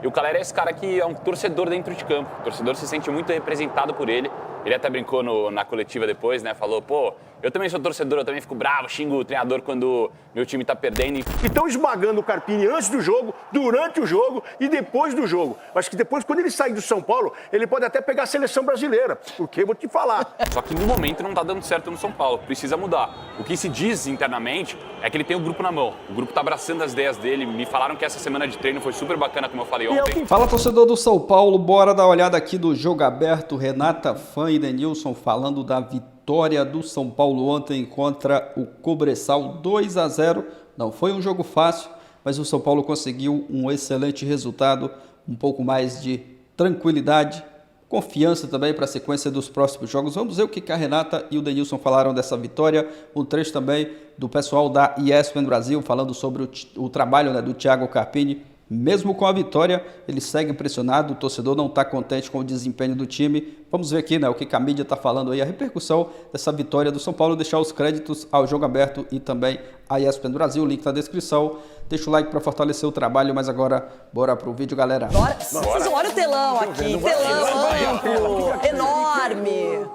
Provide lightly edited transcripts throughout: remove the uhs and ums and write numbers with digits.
E o Caleri é esse cara que é um torcedor dentro de campo. O torcedor se sente muito representado por ele. Ele até brincou na coletiva depois, né? Falou, pô, eu também sou torcedor, eu também fico bravo, xingo o treinador quando meu time tá perdendo. E estão esmagando o Carpini antes do jogo, durante o jogo e depois do jogo. Acho que depois, quando ele sair do São Paulo, ele pode até pegar a seleção brasileira. Porque eu vou te falar. Só que no momento não tá dando certo no São Paulo, precisa mudar. O que se diz internamente é que ele tem o grupo na mão. O grupo tá abraçando as ideias dele. Me falaram que essa semana de treino foi super bacana, como eu falei ontem. Fala, torcedor do São Paulo, bora dar uma olhada aqui do Jogo Aberto. Renata Fã e Denilson falando da vitória do São Paulo ontem contra o Cobressal 2-0. Não foi um jogo fácil, mas o São Paulo conseguiu um excelente resultado, um pouco mais de tranquilidade, confiança também para a sequência dos próximos jogos. Vamos ver o que a Renata e o Denilson falaram dessa vitória. Um trecho também do pessoal da ESPN Brasil falando sobre o trabalho, né, do Thiago Carpini. Mesmo com a vitória, ele segue pressionado, o torcedor não está contente com o desempenho do time. Vamos ver aqui, né, o que a mídia está falando aí, a repercussão dessa vitória do São Paulo. Deixar os créditos ao Jogo Aberto e também a ESPN Brasil, link na descrição. Deixa o like para fortalecer o trabalho, mas agora bora pro vídeo, galera. Bora. Vocês olha o telão aqui, telão amplo, enorme.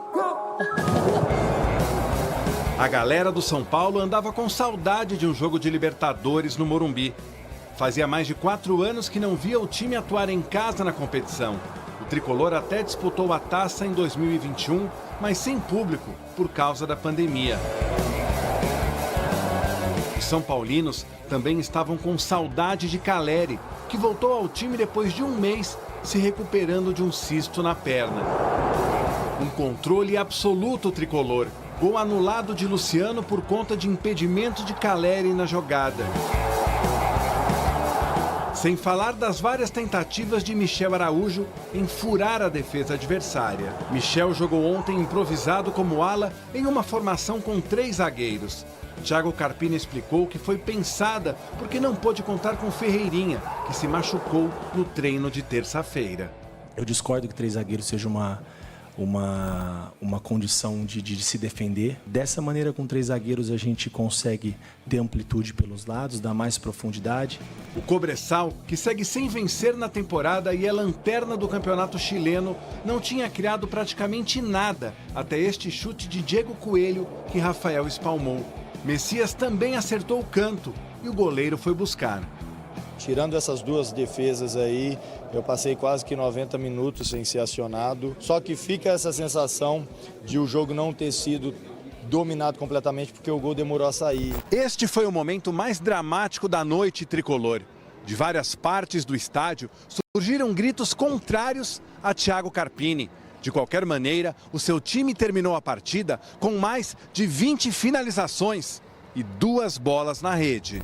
A galera do São Paulo andava com saudade de um jogo de Libertadores no Morumbi. Fazia mais de 4 anos que não via o time atuar em casa na competição. O tricolor até disputou a taça em 2021, mas sem público, por causa da pandemia. Os são paulinos também estavam com saudade de Caleri, que voltou ao time depois de um mês, se recuperando de um cisto na perna. Um controle absoluto tricolor. Gol anulado de Luciano por conta de impedimento de Caleri na jogada. Sem falar das várias tentativas de Michel Araújo em furar a defesa adversária. Michel jogou ontem improvisado como ala em uma formação com 3 zagueiros. Thiago Carpini explicou que foi pensada porque não pôde contar com Ferreirinha, que se machucou no treino de terça-feira. Eu discordo que 3 zagueiros seja uma condição de se defender. Dessa maneira, com 3 zagueiros, a gente consegue ter amplitude pelos lados, dar mais profundidade. O Cobressal, que segue sem vencer na temporada e é lanterna do campeonato chileno, não tinha criado praticamente nada até este chute de Diego Coelho que Rafael espalmou. Messias também acertou o canto e o goleiro foi buscar. Tirando essas 2 defesas aí, eu passei quase que 90 minutos sem ser acionado. Só que fica essa sensação de o jogo não ter sido dominado completamente porque o gol demorou a sair. Este foi o momento mais dramático da noite tricolor. De várias partes do estádio surgiram gritos contrários a Thiago Carpini. De qualquer maneira, o seu time terminou a partida com mais de 20 finalizações e 2 bolas na rede.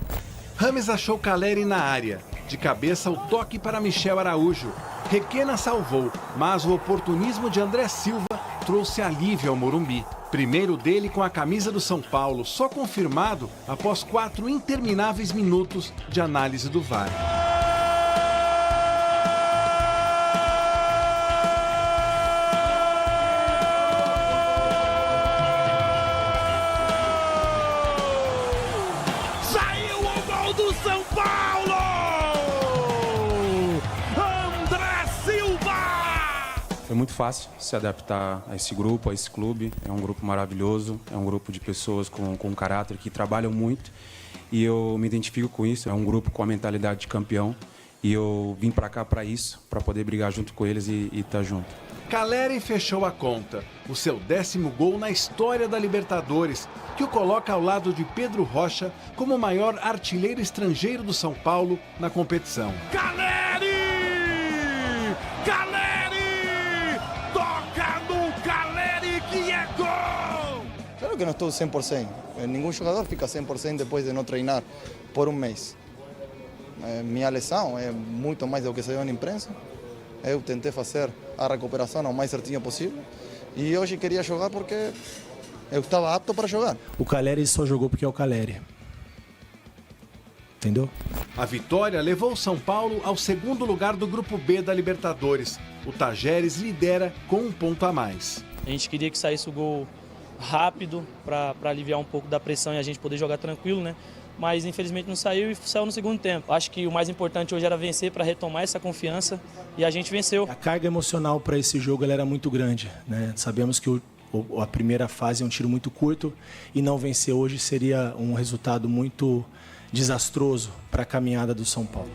Rames achou Caleri na área. De cabeça, o toque para Michel Araújo. Requena salvou, mas o oportunismo de André Silva trouxe alívio ao Morumbi. Primeiro dele com a camisa do São Paulo, só confirmado após 4 intermináveis minutos de análise do VAR. Do São Paulo! André Silva! Foi muito fácil se adaptar a esse grupo, a esse clube. É um grupo maravilhoso, é um grupo de pessoas com caráter que trabalham muito e eu me identifico com isso. É um grupo com a mentalidade de campeão e eu vim para cá para isso, para poder brigar junto com eles e estar junto. Caleri fechou a conta, o seu 10º gol na história da Libertadores, que o coloca ao lado de Pedro Rocha como o maior artilheiro estrangeiro do São Paulo na competição. Caleri! Caleri! Toca no Caleri que é gol! Claro que não estou 100%. Nenhum jogador fica 100% depois de não treinar por um mês. Minha lesão é muito mais do que saiu na imprensa. Eu tentei fazer a recuperação o mais certinho possível e hoje queria jogar porque eu estava apto para jogar. O Caleri só jogou porque é o Caleri. Entendeu? A vitória levou o São Paulo ao 2º lugar do Grupo B da Libertadores. O Tajeres lidera com 1 ponto a mais. A gente queria que saísse o gol rápido para aliviar um pouco da pressão e a gente poder jogar tranquilo, né? mas infelizmente não saiu e saiu no segundo tempo. Acho que o mais importante hoje era vencer para retomar essa confiança e a gente venceu. A carga emocional para esse jogo ela era muito grande, né? Sabemos que a primeira fase é um tiro muito curto e não vencer hoje seria um resultado muito desastroso para a caminhada do São Paulo.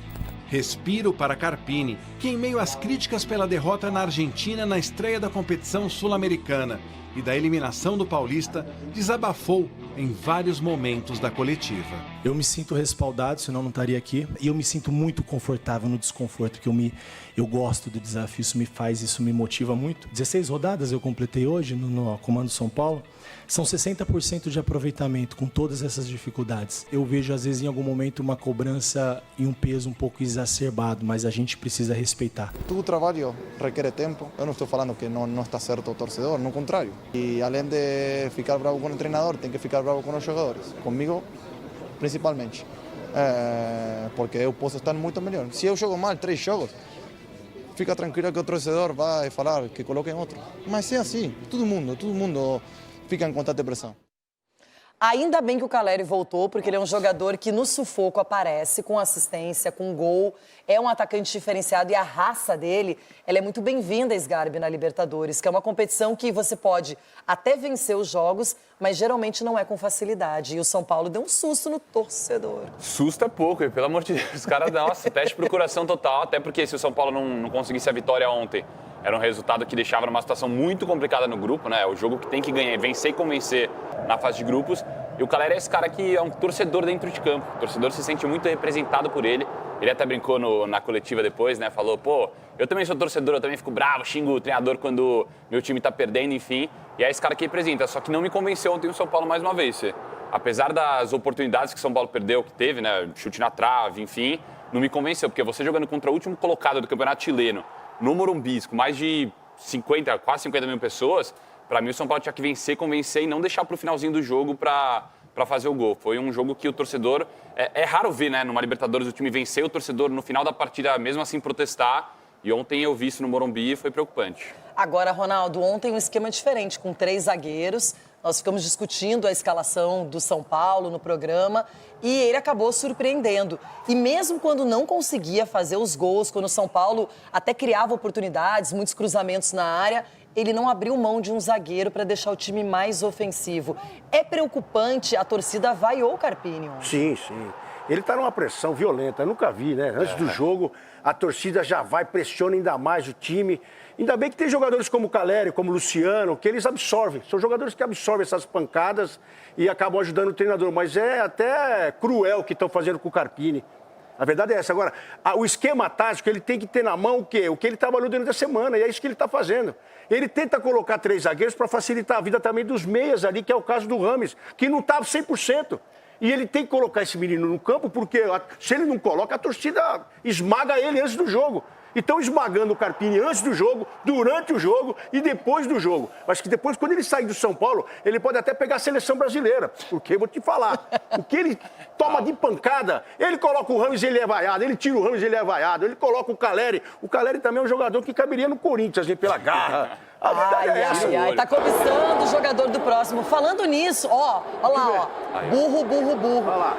Respiro para Carpini, que em meio às críticas pela derrota na Argentina na estreia da competição sul-americana e da eliminação do Paulista, desabafou em vários momentos da coletiva. Eu me sinto respaldado, senão não estaria aqui, e eu me sinto muito confortável no desconforto, que eu gosto do desafio, isso me motiva muito. 16 rodadas eu completei hoje no Comando São Paulo, são 60% de aproveitamento com todas essas dificuldades. Eu vejo às vezes em algum momento uma cobrança e um peso um pouco exacerbado, mas a gente precisa respeitar. Todo trabalho requer tempo. Eu não estou falando que não está certo o torcedor, no contrário. E além de ficar bravo com o treinador, tem que ficar bravo com os jogadores. Comigo, principalmente. Porque eu posso estar muito melhor. Se eu jogo mal 3 jogos, fica tranquilo que o torcedor vai falar que coloquem outro. Mas é assim, todo mundo fica em constante pressão. Ainda bem que o Calleri voltou, porque ele é um jogador que no sufoco aparece com assistência, com gol. É um atacante diferenciado e a raça dele, ela é muito bem-vinda, Sgarbi, na Libertadores, que é uma competição que você pode até vencer os jogos, mas geralmente não é com facilidade. E o São Paulo deu um susto no torcedor. Susto é pouco, pelo amor de Deus. Os caras, nossa, teste de procuração total, até porque se o São Paulo não conseguisse a vitória ontem, era um resultado que deixava numa situação muito complicada no grupo, né? O jogo que tem que ganhar, vencer e convencer na fase de grupos. E o Calleri é esse cara que é um torcedor dentro de campo. O torcedor se sente muito representado por ele. Ele até brincou na coletiva depois, né? Falou, pô, eu também sou torcedor, eu também fico bravo, xingo o treinador quando meu time tá perdendo, enfim. E é esse cara que representa. Só que não me convenceu ontem o São Paulo mais uma vez. Apesar das oportunidades que o São Paulo perdeu, que teve, né? Chute na trave, enfim, não me convenceu. Porque você jogando contra o último colocado do Campeonato Chileno, no Morumbi, com mais de quase 50 mil pessoas, para mim o São Paulo tinha que vencer, convencer e não deixar para o finalzinho do jogo para fazer o gol. Foi um jogo que o torcedor... É raro ver, né, numa Libertadores, o time vencer o torcedor no final da partida, mesmo assim protestar. E ontem eu vi isso no Morumbi e foi preocupante. Agora, Ronaldo, ontem um esquema diferente, com 3 zagueiros. Nós ficamos discutindo a escalação do São Paulo no programa e ele acabou surpreendendo. E mesmo quando não conseguia fazer os gols, quando o São Paulo até criava oportunidades, muitos cruzamentos na área, ele não abriu mão de um zagueiro para deixar o time mais ofensivo. É preocupante, a torcida vaiou o Carpini. Sim. Ele está numa pressão violenta, eu nunca vi, né? Antes do jogo, a torcida já vai, pressiona ainda mais o time. Ainda bem que tem jogadores como o Calleri, como o Luciano, que eles absorvem. São jogadores que absorvem essas pancadas e acabam ajudando o treinador. Mas é até cruel o que estão fazendo com o Carpini. A verdade é essa. Agora, o esquema tático, ele tem que ter na mão o quê? O que ele trabalhou durante a semana, e é isso que ele está fazendo. Ele tenta colocar 3 zagueiros para facilitar a vida também dos meias ali, que é o caso do Rames, que não estava 100%. E ele tem que colocar esse menino no campo, porque se ele não coloca, a torcida esmaga ele antes do jogo. E estão esmagando o Carpini antes do jogo, durante o jogo e depois do jogo. Acho que depois, quando ele sair do São Paulo, ele pode até pegar a seleção brasileira. Porque, vou te falar, o que ele toma de pancada, ele coloca o Rames e ele é vaiado, ele tira o Rames e ele é vaiado, ele coloca o Calleri. O Calleri também é um jogador que caberia no Corinthians, hein, pela garra. Ai, tá cobiçando o jogador do próximo. Falando nisso, ó lá, ó. Burro. Olha lá.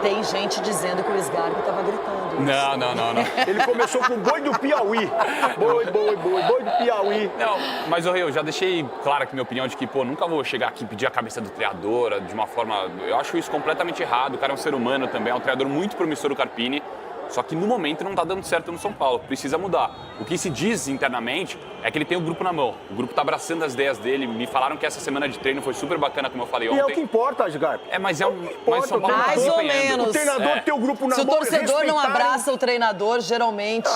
Tem gente dizendo que o Sgarbi tava gritando isso. Não. Ele começou com boi do Piauí. Boi do Piauí. Não, mas eu já deixei claro aqui minha opinião de que, nunca vou chegar aqui e pedir a cabeça do treinador de uma forma... Eu acho isso completamente errado. O cara é um ser humano também, é um treinador muito promissor, o Carpini. Só que no momento não tá dando certo no São Paulo, precisa mudar. O que se diz internamente é que ele tem o grupo na mão. O grupo tá abraçando as ideias dele. Me falaram que essa semana de treino foi super bacana, como eu falei ontem. E é o que importa, Sgarbi. Mas São Paulo mais ou menos. O treinador tem o grupo na mão. Se o torcedor não abraça o treinador, geralmente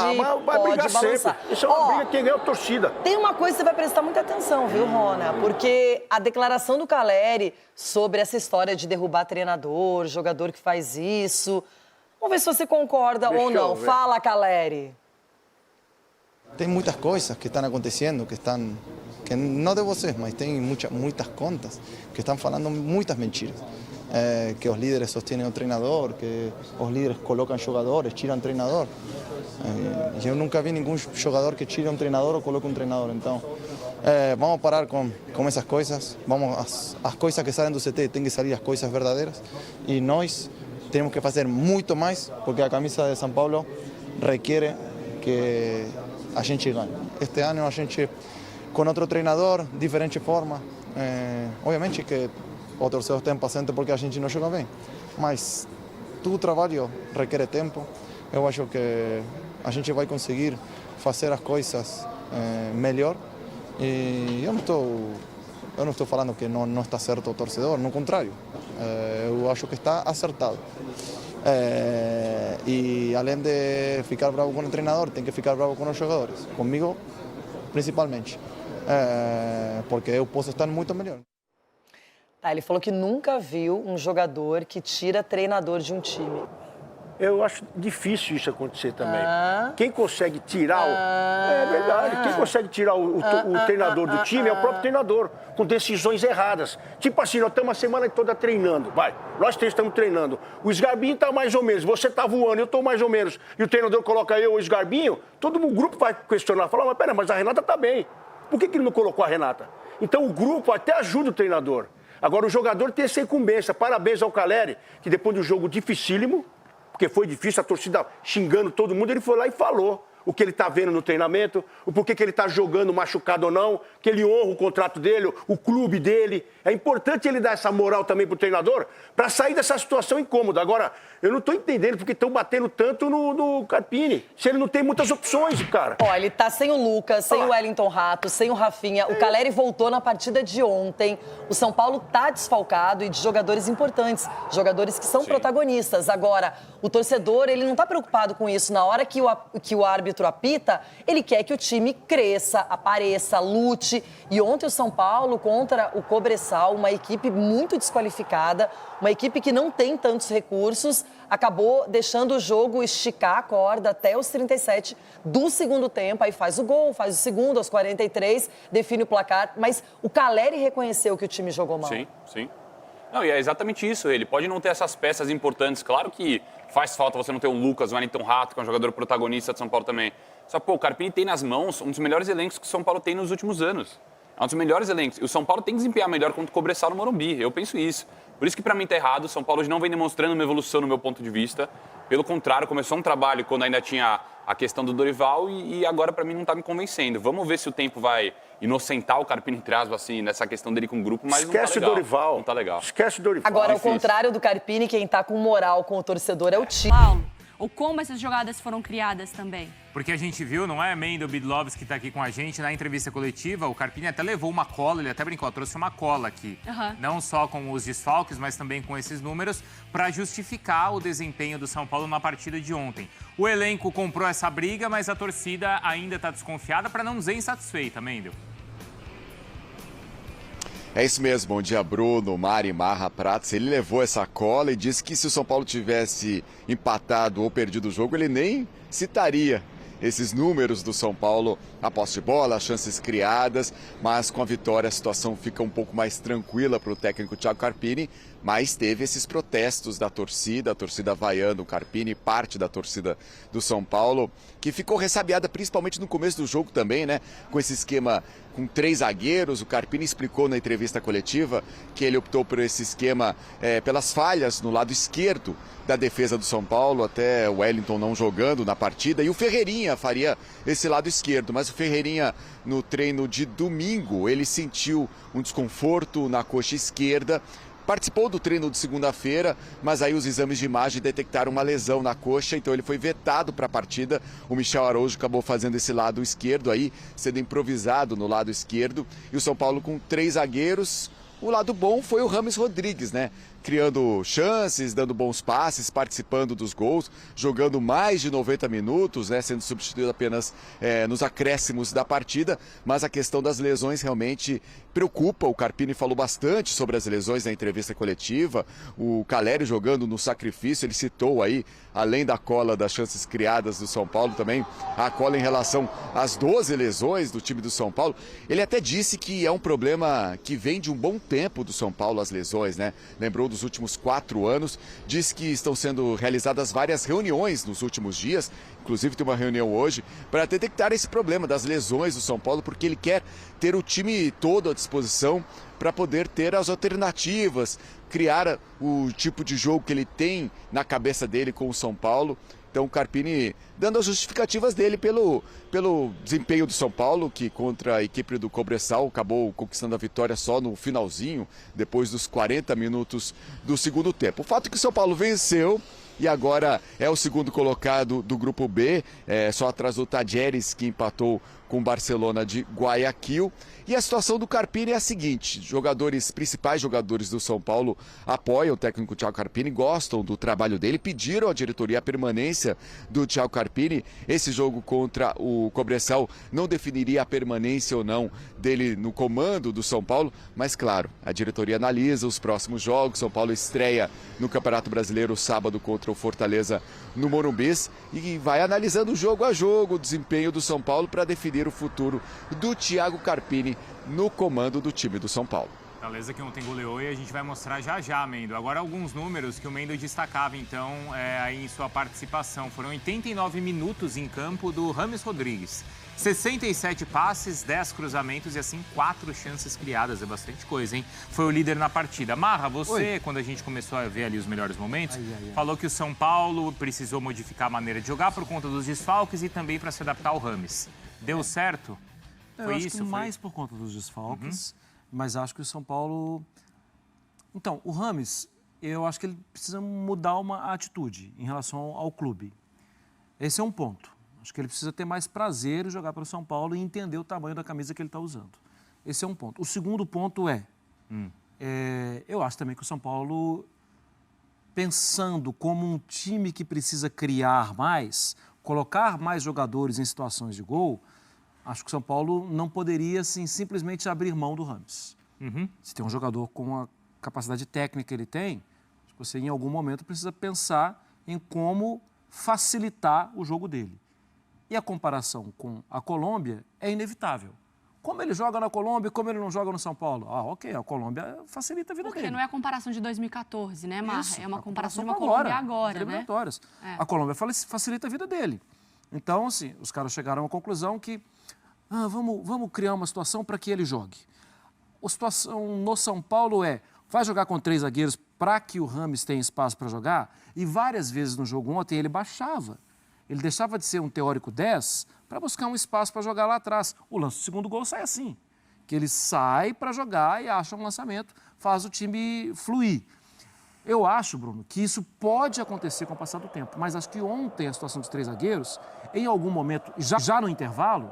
pode balançar. Sempre. Isso é uma briga, quem ganha é a torcida. Tem uma coisa que você vai prestar muita atenção, viu, Rona? Porque a declaração do Calleri sobre essa história de derrubar treinador, jogador que faz isso... Vamos ver se você concorda ou não. Fala, Calleri. Tem muitas coisas que estão acontecendo, que não de vocês, mas tem muitas contas que estão falando muitas mentiras. Que os líderes sostêm o treinador, que os líderes colocam jogadores, tiram treinador. Eu nunca vi nenhum jogador que tire um treinador ou coloque um treinador. Então, vamos parar com essas coisas. As coisas que saem do CT, tem que sair as coisas verdadeiras. E nós temos que fazer muito mais, porque a camisa de São Paulo requer que a gente ganhe. Este ano a gente, com outro treinador, diferente forma, obviamente que o torcedor está impaciente porque a gente não joga bem, mas todo trabalho requer tempo. Eu acho que a gente vai conseguir fazer as coisas melhor, e eu não estou falando que não está certo o torcedor, no contrário, eu acho que está acertado. E além de ficar bravo com o treinador, tem que ficar bravo com os jogadores, comigo principalmente, porque eu posso estar muito melhor. Ele falou que nunca viu um jogador que tira treinador de um time. Eu acho difícil isso acontecer também. Quem consegue tirar É verdade. Quem consegue tirar o treinador do time é o próprio treinador, com decisões erradas. Tipo assim, nós estamos a semana toda treinando. Nós três estamos treinando. O Sgarbinho está mais ou menos, você está voando, eu estou mais ou menos. E o treinador coloca eu, o Sgarbinho, todo o grupo vai questionar, falar, mas pera, mas a Renata está bem. Por que ele não colocou a Renata? Então o grupo até ajuda o treinador. Agora o jogador tem essa incumbência. Parabéns ao Caleri, que depois do jogo dificílimo, porque foi difícil, a torcida xingando todo mundo, ele foi lá e falou o que ele está vendo no treinamento, o porquê que ele está jogando machucado ou não, que ele honra o contrato dele, o clube dele. É importante ele dar essa moral também para o treinador, para sair dessa situação incômoda. Agora, eu não estou entendendo porque estão batendo tanto no Carpini, se ele não tem muitas opções, cara. Ele tá sem o Lucas, sem o Wellington Rato, sem o Rafinha. O Caleri voltou na partida de ontem. O São Paulo tá desfalcado e de jogadores importantes, jogadores que são protagonistas. Agora, o torcedor, ele não tá preocupado com isso. Na hora que o árbitro apita, ele quer que o time cresça, apareça, lute. E ontem o São Paulo contra o Cobressal, uma equipe muito desqualificada, uma equipe que não tem tantos recursos, acabou deixando o jogo esticar a corda até os 37 do segundo tempo. Aí faz o gol, faz o segundo, aos 43, define o placar. Mas o Caleri reconheceu que o time jogou mal. Sim. Não, e é exatamente isso. Ele pode não ter essas peças importantes. Claro que faz falta você não ter um Lucas, um Wellington Rato, que é um jogador protagonista de São Paulo também. Só que, o Carpini tem nas mãos um dos melhores elencos que o São Paulo tem nos últimos anos. É um dos melhores elencos. E o São Paulo tem que desempenhar melhor contra o Cobressal no Morumbi. Eu penso isso. Por isso que, para mim, tá errado. O São Paulo hoje não vem demonstrando uma evolução no meu ponto de vista. Pelo contrário, começou um trabalho quando ainda tinha a questão do Dorival e agora, para mim, não tá me convencendo. Vamos ver se o tempo vai inocentar o Carpini, entre aspas, assim, nessa questão dele com o grupo, mas esquece não tá legal. Dorival. Não tá legal. Esquece o Dorival. Agora, ao contrário do Carpini, quem tá com moral com o torcedor é o time. Paulo, ou como essas jogadas foram criadas também? Porque a gente viu, não é, Mendel Bidlovski que está aqui com a gente na entrevista coletiva, o Carpini até levou uma cola, ele até brincou, trouxe uma cola aqui. Não só com os desfalques, mas também com esses números, para justificar o desempenho do São Paulo na partida de ontem. O elenco comprou essa briga, mas a torcida ainda está desconfiada, para não dizer insatisfeita, Mendel. É isso mesmo, bom dia Bruno, Mari, Marra, Prates. Ele levou essa cola e disse que se o São Paulo tivesse empatado ou perdido o jogo, ele nem citaria esses números do São Paulo, a posse de bola, as chances criadas, mas com a vitória a situação fica um pouco mais tranquila para o técnico Thiago Carpini, mas teve esses protestos da torcida, a torcida vaiando o Carpini, parte da torcida do São Paulo, que ficou ressabiada principalmente no começo do jogo também, né? Com esse esquema com 3 zagueiros, o Carpini explicou na entrevista coletiva que ele optou por esse esquema pelas falhas no lado esquerdo da defesa do São Paulo, até o Wellington não jogando na partida, e o Ferreirinha faria esse lado esquerdo, mas o Ferreirinha no treino de domingo, ele sentiu um desconforto na coxa esquerda, participou do treino de segunda-feira, mas aí os exames de imagem detectaram uma lesão na coxa, então ele foi vetado para a partida. O Michel Araújo acabou fazendo esse lado esquerdo aí, sendo improvisado no lado esquerdo, e o São Paulo com 3 zagueiros. O lado bom foi o Rames Rodrigues, né? Criando chances, dando bons passes, participando dos gols, jogando mais de 90 minutos, né? Sendo substituído apenas nos acréscimos da partida. Mas a questão das lesões realmente preocupa. O Carpini falou bastante sobre as lesões na entrevista coletiva. O Caleri jogando no sacrifício, ele citou aí, além da cola das chances criadas do São Paulo, também a cola em relação às 12 lesões do time do São Paulo. Ele até disse que é um problema que vem de um bom tempo do São Paulo, as lesões, né? Lembrou dos últimos 4 anos. Diz que estão sendo realizadas várias reuniões nos últimos dias, inclusive tem uma reunião hoje, para detectar esse problema das lesões do São Paulo, porque ele quer ter o time todo à disposição para poder ter as alternativas, criar o tipo de jogo que ele tem na cabeça dele com o São Paulo. Então o Carpini dando as justificativas dele pelo desempenho do São Paulo, que contra a equipe do Cobressal acabou conquistando a vitória só no finalzinho, depois dos 40 minutos do segundo tempo. O fato é que o São Paulo venceu e agora é o segundo colocado do grupo B, só atrás do Tadieres, que empatou com o Barcelona de Guayaquil. E a situação do Carpini é a seguinte: principais jogadores do São Paulo apoiam o técnico Thiago Carpini, gostam do trabalho dele, pediram à diretoria a permanência do Thiago Carpini. Esse jogo contra o Cobressal não definiria a permanência ou não dele no comando do São Paulo, mas claro, a diretoria analisa os próximos jogos. São Paulo estreia no Campeonato Brasileiro sábado contra o Fortaleza no Morumbi e vai analisando jogo a jogo o desempenho do São Paulo para definir o futuro do Thiago Carpini no comando do time do São Paulo. Beleza, que ontem goleou e a gente vai mostrar já, Mendo. Agora alguns números que o Mendo destacava, então, aí em sua participação. Foram 89 minutos em campo do Rames Rodrigues. 67 passes, 10 cruzamentos e assim 4 chances criadas. É bastante coisa, hein? Foi o líder na partida. Marra, você, quando a gente começou a ver ali os melhores momentos, falou que o São Paulo precisou modificar a maneira de jogar por conta dos desfalques e também para se adaptar ao Rames. Deu certo? Foi isso? Que mais por conta dos desfalques, mas acho que o São Paulo... Então, o Rames, eu acho que ele precisa mudar uma atitude em relação ao clube. Esse é um ponto. Acho que ele precisa ter mais prazer em jogar para o São Paulo e entender o tamanho da camisa que ele está usando. Esse é um ponto. O segundo ponto eu acho também que o São Paulo, pensando como um time que precisa criar mais, colocar mais jogadores em situações de gol, acho que o São Paulo não poderia assim, simplesmente abrir mão do Rames. Se tem um jogador com a capacidade técnica que ele tem, você em algum momento precisa pensar em como facilitar o jogo dele. E a comparação com a Colômbia é inevitável. Como ele joga na Colômbia e como ele não joga no São Paulo? Ok, a Colômbia facilita a vida dele. Porque não é a comparação de 2014, né, Marra? Isso, é uma comparação de com uma Colômbia agora, né? A Colômbia facilita a vida dele. Então, assim, os caras chegaram à conclusão que vamos criar uma situação para que ele jogue. A situação no São Paulo vai jogar com 3 zagueiros para que o Rames tenha espaço para jogar? E várias vezes no jogo ontem ele baixava. Ele deixava de ser um teórico 10 para buscar um espaço para jogar lá atrás. O lance do segundo gol sai assim, que ele sai para jogar e acha um lançamento, faz o time fluir. Eu acho, Bruno, que isso pode acontecer com o passar do tempo, mas acho que ontem a situação dos 3 zagueiros, em algum momento, já no intervalo,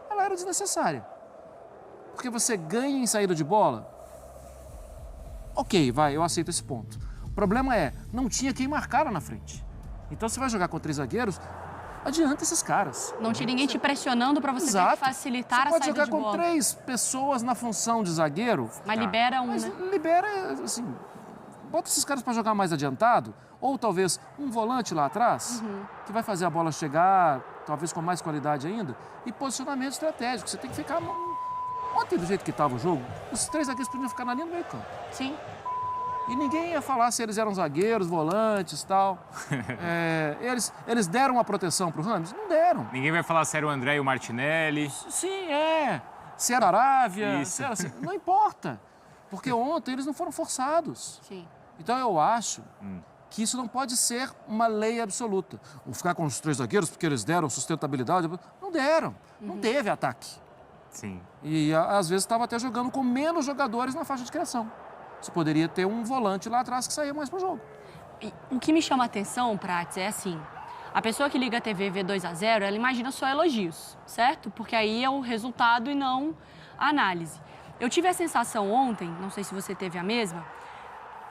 ela era desnecessária. Porque você ganha em saída de bola, ok, eu aceito esse ponto. O problema não tinha quem marcar lá na frente. Então, você vai jogar com 3 zagueiros, adianta esses caras. Não tinha ninguém te pressionando para você ter que facilitar a saída de bola. Você pode jogar com 3 pessoas na função de zagueiro. Mas libera um, mas né? Libera, assim, bota esses caras para jogar mais adiantado, ou talvez um volante lá atrás, que vai fazer a bola chegar, talvez com mais qualidade ainda, e posicionamento estratégico. Você tem que ficar... Ontem, do jeito que estava o jogo, os 3 zagueiros podiam ficar na linha do meio campo. Sim. E ninguém ia falar se eles eram zagueiros, volantes e tal. Eles deram uma proteção para o Rames? Não deram. Ninguém vai falar se era o André e o Martinelli. Sim, se era a Arábia, se era assim. Não importa. Porque ontem eles não foram forçados. Sim. Então eu acho que isso não pode ser uma lei absoluta. Vou ficar com os 3 zagueiros porque eles deram sustentabilidade. Não deram. Não teve ataque. Sim. E às vezes estava até jogando com menos jogadores na faixa de criação. Você poderia ter um volante lá atrás que saía mais pro jogo. O que me chama a atenção, Prats, é assim, a pessoa que liga a TV e vê 2-0, ela imagina só elogios, certo? Porque aí é o resultado e não a análise. Eu tive a sensação ontem, não sei se você teve a mesma,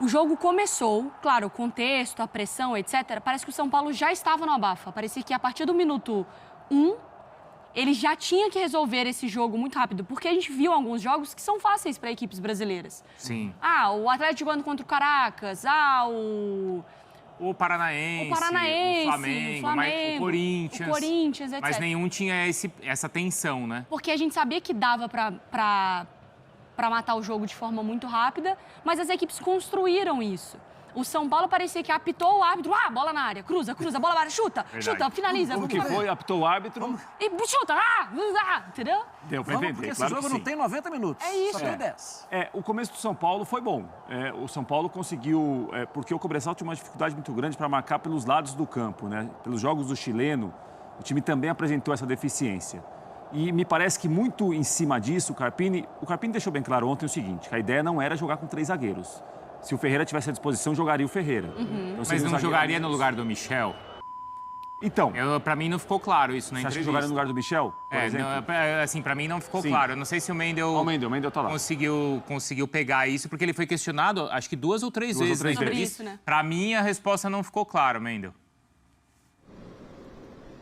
o jogo começou, claro, o contexto, a pressão, etc. Parece que o São Paulo já estava no abafa. Parecia que a partir do minuto 1, ele já tinha que resolver esse jogo muito rápido, porque a gente viu alguns jogos que são fáceis para equipes brasileiras. Sim. O Atlético jogando contra o Caracas, o Paranaense, o Flamengo, o Corinthians, etc. Mas nenhum tinha essa tensão, né? Porque a gente sabia que dava para para matar o jogo de forma muito rápida, mas as equipes construíram isso. O São Paulo parecia que apitou o árbitro, bola na área, cruza, bola na área, chuta, finaliza. Como que foi? Apitou o árbitro? E chuta, entendeu? Deu pra entender, Esse claro jogo que não sim. tem 90 minutos, É isso. só tem 10. O começo do São Paulo foi bom. O São Paulo conseguiu, porque o Cobresal tinha uma dificuldade muito grande para marcar pelos lados do campo, né? Pelos jogos do chileno, o time também apresentou essa deficiência. E me parece que muito em cima disso, o Carpini deixou bem claro ontem o seguinte, que a ideia não era jogar com 3 zagueiros. Se o Ferreira tivesse à disposição, jogaria o Ferreira. Então, Mas não jogaria no lugar do Michel? Então. Pra mim não ficou claro isso na Você acha entrevista. que jogaria no lugar do Michel, por exemplo? Assim, pra mim não ficou Sim. claro. Eu não sei se o Mendel tá lá. conseguiu pegar isso, porque ele foi questionado, acho que 2 ou 3 vezes na entrevista. Isso, né? Pra mim, a resposta não ficou clara, Mendel.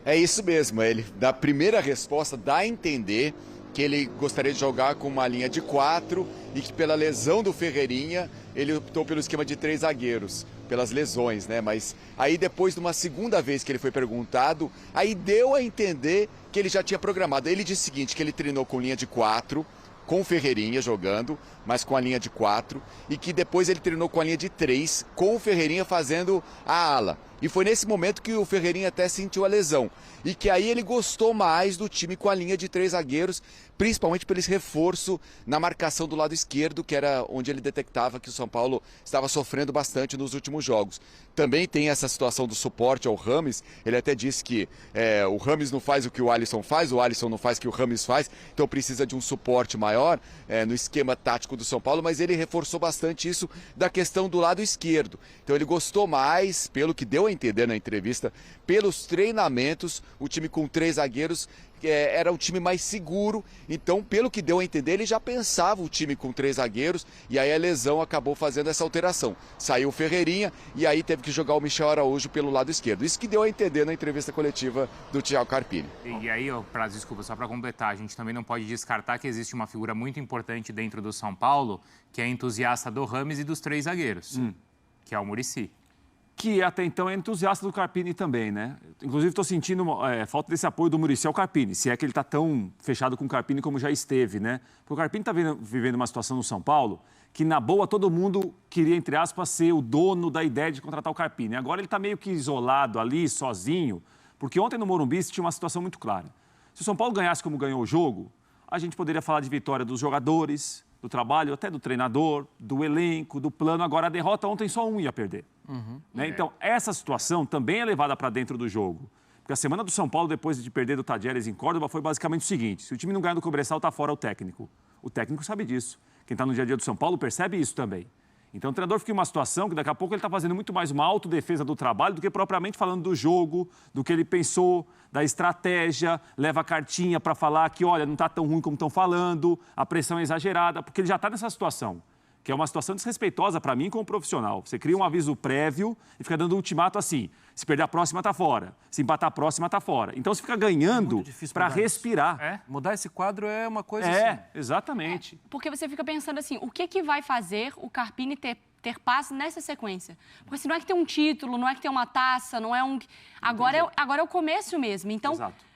É isso mesmo, ele, da primeira resposta, dá a entender que ele gostaria de jogar com uma linha de 4 e que pela lesão do Ferreirinha, ele optou pelo esquema de 3 zagueiros, pelas lesões, né? Mas aí depois de uma segunda vez que ele foi perguntado, aí deu a entender que ele já tinha programado. Ele disse o seguinte, que ele treinou com linha de 4, com o Ferreirinha jogando, mas com a linha de 4, e que depois ele treinou com a linha de 3, com o Ferreirinha fazendo a ala. E foi nesse momento que o Ferreirinha até sentiu a lesão. E que aí ele gostou mais do time com a linha de 3 zagueiros, principalmente pelo esse reforço na marcação do lado esquerdo, que era onde ele detectava que o São Paulo estava sofrendo bastante nos últimos jogos. Também tem essa situação do suporte ao Rames. Ele até disse que o Rames não faz o que o Alisson faz, o Alisson não faz o que o Rames faz, então precisa de um suporte maior no esquema tático do São Paulo, mas ele reforçou bastante isso da questão do lado esquerdo. Então ele gostou mais, pelo que deu a entender na entrevista, pelos treinamentos, o time com 3 zagueiros era um time mais seguro, então pelo que deu a entender ele já pensava o time com 3 zagueiros e aí a lesão acabou fazendo essa alteração. Saiu o Ferreirinha e aí teve que jogar o Michel Araújo pelo lado esquerdo. Isso que deu a entender na entrevista coletiva do Thiago Carpini. E aí, desculpa, só para completar, a gente também não pode descartar que existe uma figura muito importante dentro do São Paulo, que é entusiasta do Rames e dos 3 zagueiros, que é o Muricy. Que até então é entusiasta do Carpini também, né? Inclusive estou sentindo falta desse apoio do Muricy ao Carpini, se é que ele está tão fechado com o Carpini como já esteve, né? Porque o Carpini está vivendo uma situação no São Paulo que, na boa, todo mundo queria, entre aspas, ser o dono da ideia de contratar o Carpini. Agora ele está meio que isolado ali, sozinho, porque ontem no Morumbi tinha uma situação muito clara. Se o São Paulo ganhasse como ganhou o jogo, a gente poderia falar de vitória dos jogadores, do trabalho, até do treinador, do elenco, do plano. Agora, a derrota ontem só um ia perder. Né? Então, essa situação também é levada para dentro do jogo. Porque a semana do São Paulo, depois de perder do Tadieres em Córdoba, foi basicamente o seguinte: se o time não ganhar do Cobresal, está fora o técnico. O técnico sabe disso. Quem está no dia a dia do São Paulo percebe isso também. Então, o treinador fica em uma situação que daqui a pouco ele está fazendo muito mais uma autodefesa do trabalho do que propriamente falando do jogo, do que ele pensou, da estratégia, leva a cartinha para falar que, olha, não está tão ruim como estão falando, a pressão é exagerada, porque ele já está nessa situação, que é uma situação desrespeitosa para mim como profissional. Você cria um aviso prévio e fica dando um ultimato assim: se perder a próxima, está fora. Se empatar a próxima, está fora. Então, você fica ganhando para respirar. Mudar esse quadro é uma coisa assim. Exatamente. Porque você fica pensando assim, o que vai fazer o Carpini ter paz nessa sequência? Porque se não é que tem um título, não é que tem uma taça, não é um... Agora é o começo mesmo. Então,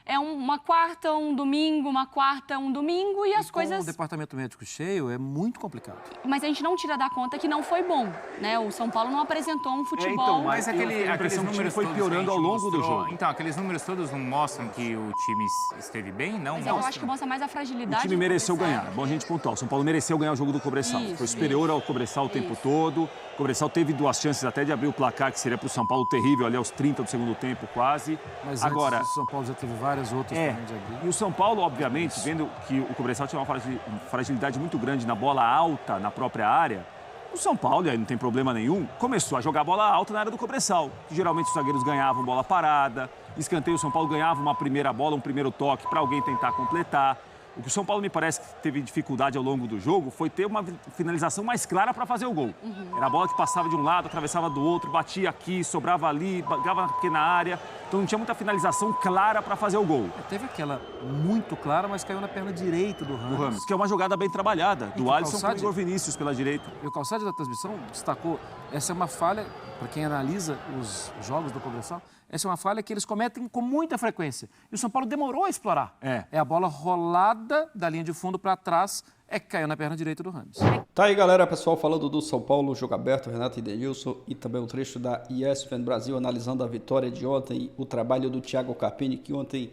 é uma quarta, um domingo, uma quarta, um domingo e as coisas... Com o departamento médico cheio é muito complicado. Mas a gente não tira da conta que não foi bom, né? O São Paulo não apresentou um futebol... Então, mas aqueles números foi piorando ao longo do jogo. Então, aqueles números todos não mostram que o time esteve bem? Não mostram. Eu acho que mostra mais a fragilidade. O time mereceu ganhar. Bom, a gente pontuar. O São Paulo mereceu ganhar o jogo do Cobresal. Foi superior ao Cobresal o tempo todo. O Cobresal teve 2 chances até de abrir o placar, que seria para o São Paulo terrível, ali aos 30 do segundo tempo, quase. Mas agora, antes, o São Paulo já teve várias outras também de abrir. E o São Paulo, obviamente, vendo que o Cobresal tinha uma fragilidade muito grande na bola alta, na própria área, o São Paulo, e aí não tem problema nenhum, começou a jogar bola alta na área do Cobresal. Que geralmente os zagueiros ganhavam bola parada, escanteio, o São Paulo ganhava uma primeira bola, um primeiro toque para alguém tentar completar. O que o São Paulo me parece que teve dificuldade ao longo do jogo foi ter uma finalização mais clara para fazer o gol. Era a bola que passava de um lado, atravessava do outro, batia aqui, sobrava ali, pegava na pequena área. Então não tinha muita finalização clara para fazer o gol. Teve aquela muito clara, mas caiu na perna direita do Rames. Que é uma jogada bem trabalhada, do Alisson com o Igor Vinícius pela direita. E o Calçade da transmissão destacou essa é uma falha, para quem analisa os jogos do Cobressal, essa é uma falha que eles cometem com muita frequência. E o São Paulo demorou a explorar. É a bola rolada da linha de fundo para trás, que caiu na perna direita do Rames. Tá aí, galera, pessoal, falando do São Paulo, jogo aberto, Renato e Denilson, e também um trecho da ESPN Brasil analisando a vitória de ontem, o trabalho do Thiago Carpini, que ontem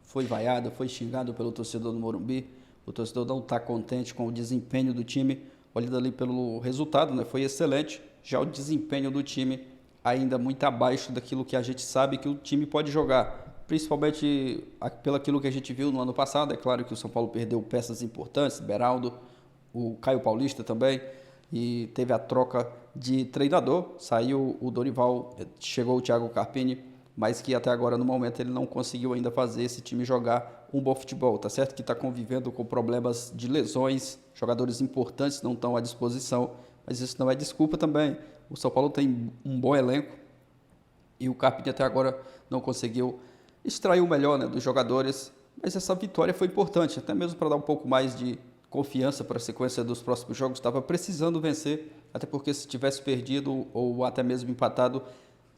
foi vaiado, foi xingado pelo torcedor do Morumbi. O torcedor não está contente com o desempenho do time, olhando ali pelo resultado, né? Foi excelente. Já o desempenho do time ainda muito abaixo daquilo que a gente sabe que o time pode jogar. Principalmente pelo aquilo que a gente viu no ano passado. É claro que o São Paulo perdeu peças importantes, Beraldo, o Caio Paulista também, e teve a troca de treinador. Saiu o Dorival, chegou o Thiago Carpini, mas que até agora, no momento, ele não conseguiu ainda fazer esse time jogar um bom futebol. Tá certo que está convivendo com problemas de lesões, jogadores importantes não estão à disposição, mas isso não é desculpa também. O São Paulo tem um bom elenco e o Carpini até agora não conseguiu extrair o melhor, né, dos jogadores, mas essa vitória foi importante, até mesmo para dar um pouco mais de confiança para a sequência dos próximos jogos. Estava precisando vencer, até porque se tivesse perdido ou até mesmo empatado,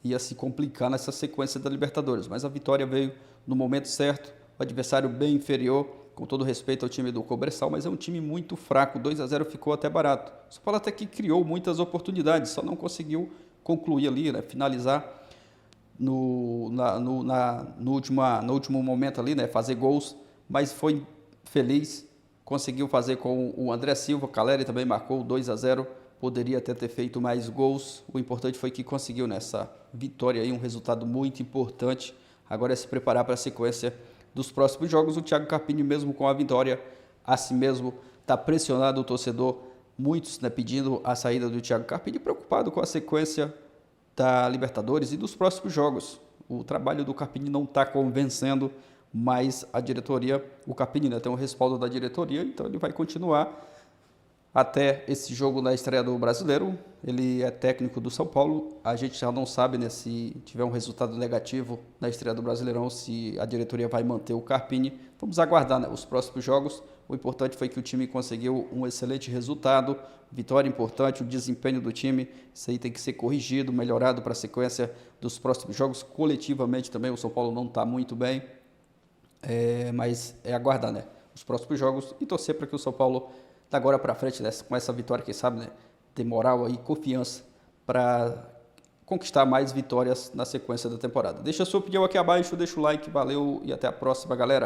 ia se complicar nessa sequência da Libertadores. Mas a vitória veio no momento certo, o adversário bem inferior, com todo respeito ao time do Cobressal, mas é um time muito fraco, 2-0 ficou até barato. O São Paulo até que criou muitas oportunidades, só não conseguiu concluir ali, né, finalizar no último momento ali, né, fazer gols, mas foi feliz, conseguiu fazer com o André Silva, Caleri também marcou 2-0, poderia até ter feito mais gols, o importante foi que conseguiu nessa vitória aí, um resultado muito importante. Agora é se preparar para a sequência dos próximos jogos. O Thiago Carpini, mesmo com a vitória, assim mesmo está pressionado o torcedor, muitos, né, pedindo a saída do Thiago Carpini, preocupado com a sequência da Libertadores e dos próximos jogos. O trabalho do Carpini não está convencendo, mas a diretoria, o Carpini, né, tem um respaldo da diretoria, então ele vai continuar até esse jogo na estreia do Brasileiro. Ele é técnico do São Paulo, a gente já não sabe, né, se tiver um resultado negativo na estreia do Brasileirão, se a diretoria vai manter o Carpini. Vamos aguardar, né, os próximos jogos. O importante foi que o time conseguiu um excelente resultado, vitória importante, o desempenho do time, isso aí tem que ser corrigido, melhorado para a sequência dos próximos jogos. Coletivamente também o São Paulo não está muito bem, mas é aguardar, né, os próximos jogos e torcer para que o São Paulo, da agora para frente, né, com essa vitória, quem sabe, né, ter moral e confiança para conquistar mais vitórias na sequência da temporada. Deixa a sua opinião aqui abaixo, deixa o like, valeu e até a próxima, galera.